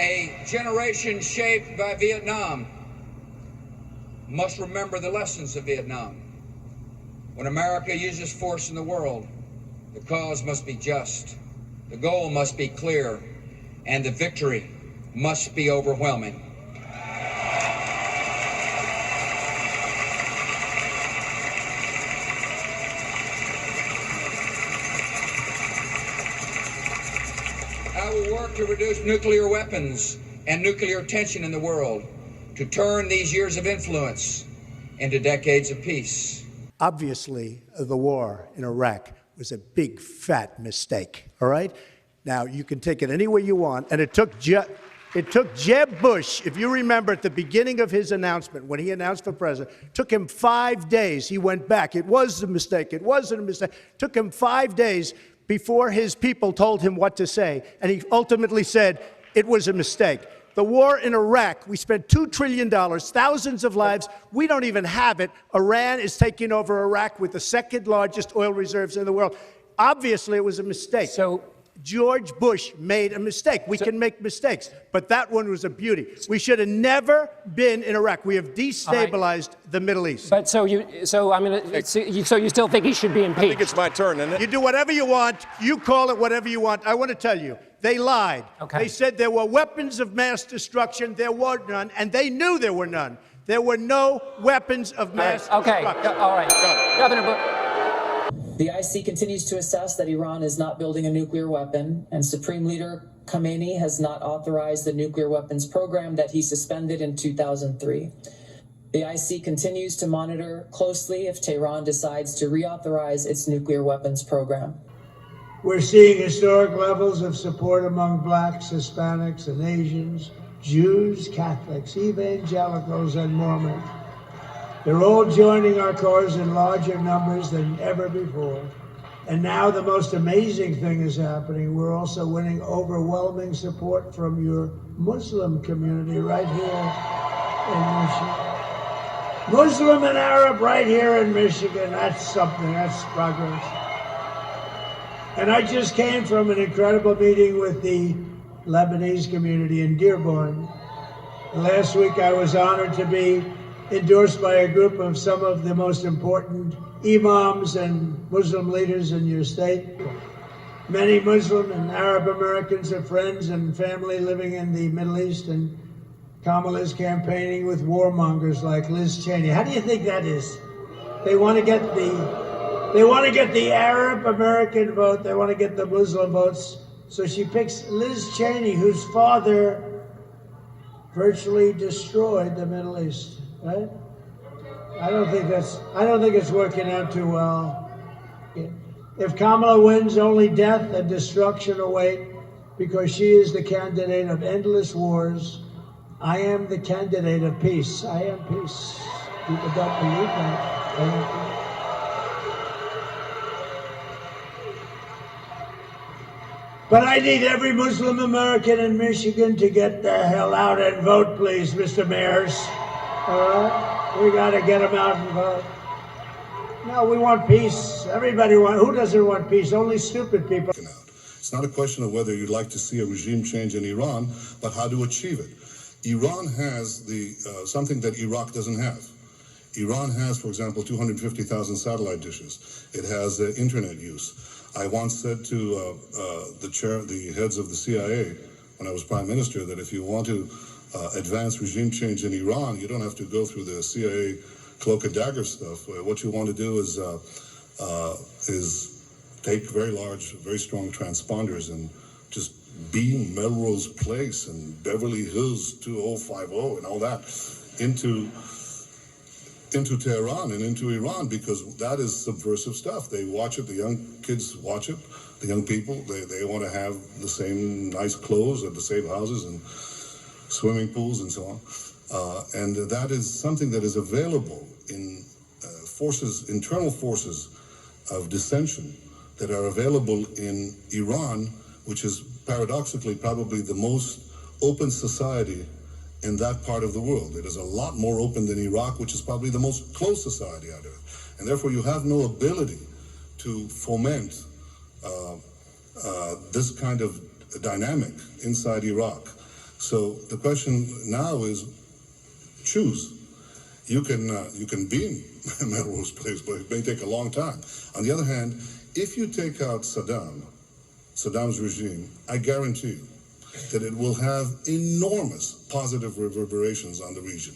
A generation shaped by Vietnam must remember the lessons of Vietnam. When America uses force in the world, the cause must be just, the goal must be clear, and the victory must be overwhelming. I will work to reduce nuclear weapons and nuclear tension in the world, to turn these years of influence into decades of peace. Obviously, the war in Iraq was a big, fat mistake, all right? Now, you can take it any way you want, and it took Jeb Bush, if you remember at the beginning of his announcement, when he announced for president, took him 5 days. He went back. It was a mistake. It wasn't a mistake. Took him 5 days before his people told him what to say, and he ultimately said it was a mistake. The war in Iraq, we spent $2 trillion, thousands of lives. We don't even have it. Iran is taking over Iraq with the second largest oil reserves in the world. Obviously, it was a mistake. So George Bush made a mistake. We can make mistakes, but that one was a beauty. We should have never been in Iraq. We have destabilized the Middle East. But so you still think he should be impeached? I think it's my turn, isn't it? You do whatever you want. You call it whatever you want. I want to tell you, they lied. Okay. They said there were weapons of mass destruction. There were none, and they knew there were none. There were no weapons of mass destruction. All right. Governor Bush. The IC continues to assess that Iran is not building a nuclear weapon, and Supreme Leader Khamenei has not authorized the nuclear weapons program that he suspended in 2003. The IC continues to monitor closely if Tehran decides to reauthorize its nuclear weapons program. We're seeing historic levels of support among blacks, Hispanics, and Asians, Jews, Catholics, evangelicals, and Mormons. They're all joining our cause in larger numbers than ever before. And now the most amazing thing is happening. We're also winning overwhelming support from your Muslim community right here in Michigan. Muslim and Arab right here in Michigan. That's something. That's progress. And I just came from an incredible meeting with the Lebanese community in Dearborn. Last week I was honored to be endorsed by a group of some of the most important imams and Muslim leaders in your state. Many Muslim and Arab Americans are friends and family living in the Middle East, and Kamala's campaigning with warmongers like Liz Cheney. How do you think that is? They want to get the Arab American vote. They want to get the Muslim votes. So she picks Liz Cheney, whose father virtually destroyed the Middle East. Right? I don't think it's working out too well. If Kamala wins, only death and destruction await, because she is the candidate of endless wars. I am the candidate of peace. I am peace. People don't believe that. I am peace. But I need every Muslim American in Michigan to get the hell out and vote, please, Mr. Mayors. All right? We got to get them out and vote. No, we want peace. Everybody wants. Who doesn't want peace? Only stupid people. It's not a question of whether you'd like to see a regime change in Iran, but how to achieve it. Iran has something that Iraq doesn't have. Iran has, for example, 250,000 satellite dishes. It has internet use. I once said to the heads of the CIA when I was prime minister that if you want to advance regime change in Iran, you don't have to go through the CIA cloak and dagger stuff. What you want to do is take very large, very strong transponders and just beam Melrose Place and Beverly Hills 2050 and all that into Tehran and into Iran, because that is subversive stuff. They watch it, the young kids watch it, the young people, they want to have the same nice clothes and the same houses and swimming pools and so on. And that is something that is available in internal forces of dissension that are available in Iran, which is paradoxically probably the most open society in that part of the world. It is a lot more open than Iraq, which is probably the most closed society out of it. And therefore you have no ability to foment this kind of dynamic inside Iraq. So the question now is, choose. You can beam Melrose Place, but it may take a long time. On the other hand, if you take out Saddam's regime, I guarantee you that it will have enormous positive reverberations on the region.